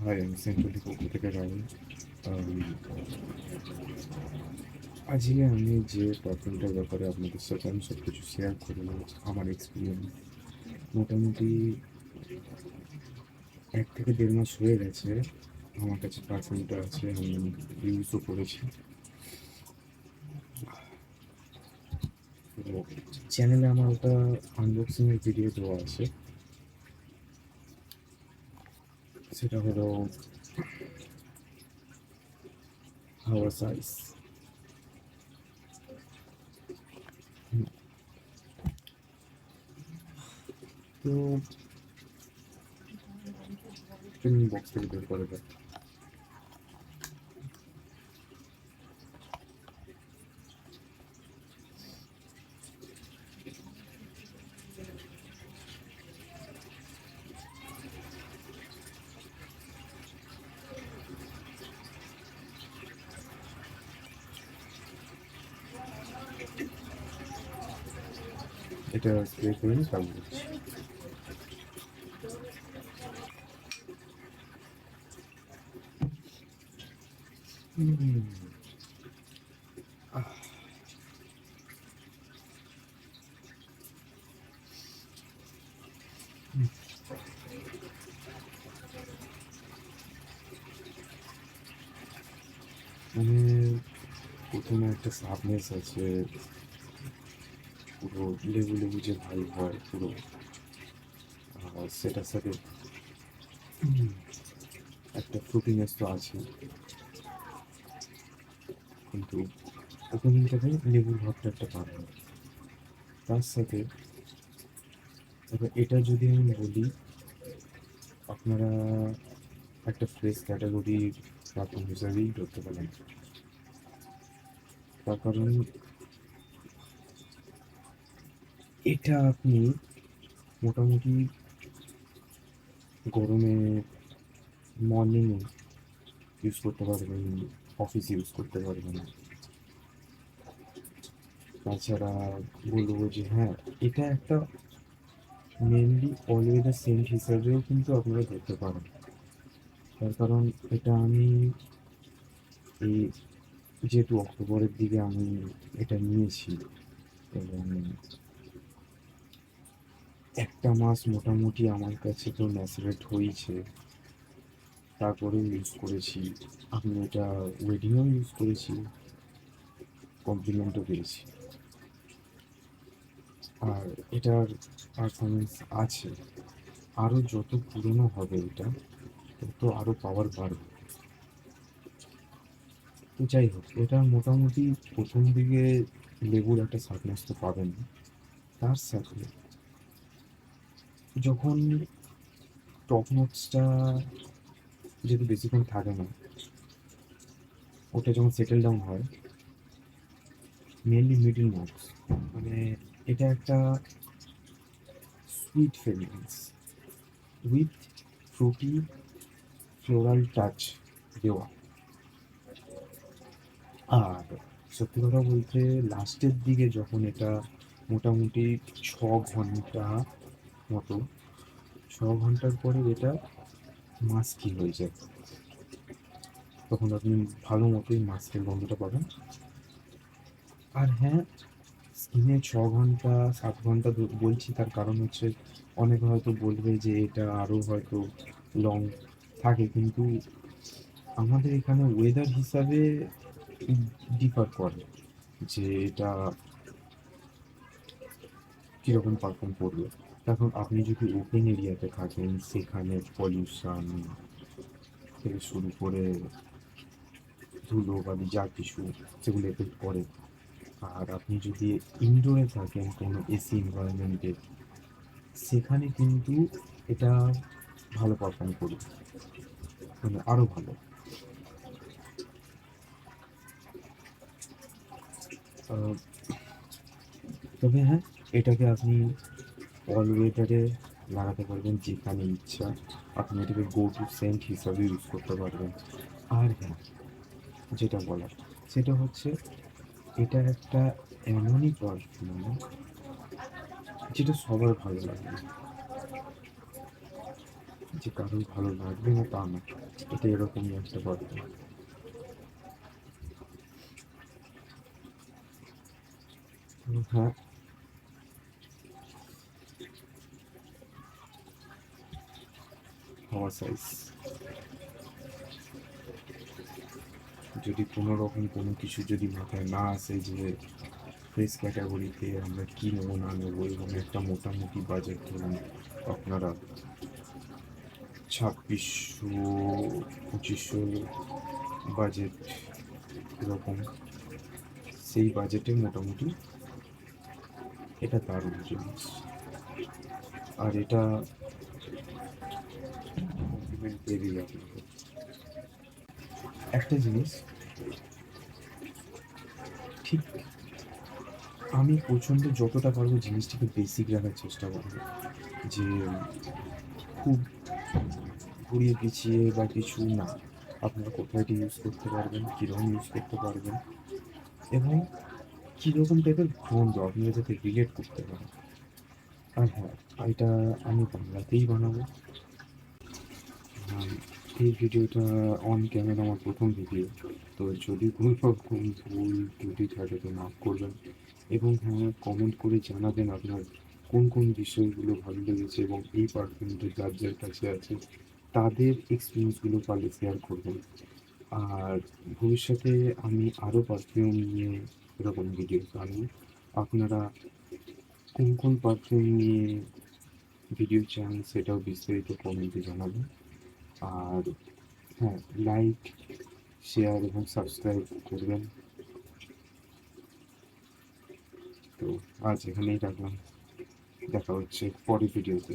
High, আমি centrally পক্ষ থেকে রাহুল। আজকে আমি যে পারফিউমটার ব্যাপারে আপনাদের সাথে আমি সব কিছু শেয়ার করবো, আমার এক্সপিরিয়েন্স মোটামুটি 1 থেকে 1.5 মাস হয়ে গেছে। আমার কাছে পারফিউমটা আছে, আমি ইউজও করেছি। তো চ্যানেলে আমার ওটা আনবক্সিংয়ের ভিডিও দেওয়া আছে। সেটা হলো হাওয়া সাইজ। তো তুমি বক্স থেকে বের করে দেয়। এটা স্প্রে করে নিই, তারপর বলছি। হুম, আহ, মানে প্রথমে একটা সাবনেস আছে, পুরো লেবু লেবু যে ভাই হয় পুরো, সেটার সাথে একটা ফ্রুটিনেস তো আছে, কিন্তু ওপেনিংটাতে লেবুর ভাবটা একটা পাবেন। তার সাথে এবার এটা যদি আমি বলি, আপনারা একটা ফ্রেশ ক্যাটাগরির পারফিউম হিসাবেই ধরতে পারেন। তার কারণ এটা আপনি মোটামুটি গরমে মর্নিংয়ে ইউজ করতে পারবেন, অফিসে ইউজ করতে পারবেন। তাছাড়া বলবো যে হ্যাঁ, এটা একটা মেনলি অলওয়েদার সেন্ট হিসাবেও কিন্তু আপনারা ধরতে পারেন। তার কারণ এটা আমি এই যেহেতু অক্টোবরের দিকে আমি এটা নিয়েছি, এবং 1 মাস মোটামুটি আমার কাছে তো ম্যাসেরেট হয়েছে, তারপরেও ইউজ করেছি। আমি এটা ওয়েডিংয়েও ইউজ করেছি, কমপ্লিমেন্টও পেয়েছি। আর এটার পারফরমেন্স আছে, আরও যত পুরনো হবে এটা তত আরও পাওয়ার বাড়বে। তো যাই হোক, এটা মোটামুটি প্রথম দিকে লেবুর একটা শার্পনেস তো পাবেন। তার সাথে যখন টপ নোটসটা যদি বেশিক্ষণ থাকে না, ওটা যখন সেটেল ডাউন হয়, মেনলি মিডল নোটস, মানে এটা একটা sweet fragrance with fruity floral touch দেওয়া। আর সত্যি কথা বলতে লাস্টের দিকে যখন এটা মোটামুটি 6 ঘন্টা মতো, 6 ঘন্টার পরে এটা মাস্কি হয়ে যায়, তখন আপনি ভালো মতোই মাস্কের গন্ধটা পাবেন। আর হ্যাঁ, স্কিনে 6 ঘন্টা 7 ঘন্টা বলছি, তার কারণ হচ্ছে অনেকে হয়তো বলবে যে এটা আরও হয়তো লং থাকে, কিন্তু আমাদের এখানে ওয়েদার হিসাবে ডিফার করে যে এটা কীরকম পারফর্ম করবে। এখন আপনি যদি ওপেন এরিয়াতে থাকেন, সেখানে পলিউশন থেকে শুরু করে ধুলো বালি যা কিছু, সেগুলো এফেক্ট করে। আর আপনি যদি ইনডোরে থাকেন কোনো এসি এনভায়রনমেন্টে, সেখানে কিন্তু এটা ভালো পারফর্ম করবে, মানে আরও ভালো। আহ, তবে হ্যাঁ, এটাকে আপনি অল ওয়েদারে লাগাতে পারবেন, যেখানে ইচ্ছা আপনি এটাকে গো টু সেন্ট হিসাবে ইউজ করতে পারবেন। আর হ্যাঁ, যেটা বলার সেটা হচ্ছে, এটা একটা এমনই পারফিউম যেটা সবার ভালো লাগবে। যে কারোর ভালো লাগবে না তা না, এটা এরকমই একটা পারফিউম। হ্যাঁ, হাওয়া সাইজ, যদি কোনো রকম কোনো কিছু যদি মাথায় না আসে যে প্রেস ক্যাটাগরিতে আমরা কী নেবো না নেবো, এবং একটা মোটামুটি বাজেট ধরুন আপনারা 2600 2500 বাজেট এরকম, সেই বাজেটে মোটামুটি এটা দারুণ জিনিস। আর এটা কমপ্লিমেন্ট দেবে আপনাকে। একটা জিনিস ঠিক, আমি প্রচণ্ড যতটা পারবো জিনিসটাকে বেসিক রাখার চেষ্টা করবো, যে খুব ঘুরিয়ে পিছিয়ে বা কিছু না। আপনারা কোথায় এটা ইউজ করতে পারবেন, কীরকম ইউজ করতে পারবেন, এবং কীরকম টাইপের গন্ধ আপনারা যাতে রিলেট করতে পারেন। আর হ্যাঁ, এটা আমি বাংলাতেই বানাবো। আর এই ভিডিওটা অন ক্যামেরা আমার প্রথম ভিডিও, তো যদি কোনো রকম ভুল ত্রুটি থাকে তো মাফ করবেন। এবং হ্যাঁ, কমেন্ট করে জানাবেন আপনার কোন কোন বিষয়গুলো ভালো লেগেছে, এবং এই পারফিউমটা যার যার কাছে আছে তাদের এক্সপিরিয়েন্সগুলো পারলে শেয়ার করবেন। আর ভবিষ্যতে আমি আরও পারফিউম নিয়ে এরকম ভিডিও বানাবো। আপনারা কোন কোন পারফিউম নিয়ে ভিডিও চান সেটাও বিস্তারিত কমেন্টে জানাবেন। আর হ্যাঁ, লাইক, শেয়ার এবং সাবস্ক্রাইব করবেন। তো আজ এখানেই রাখলাম, দেখা হচ্ছে পরের ভিডিওতে।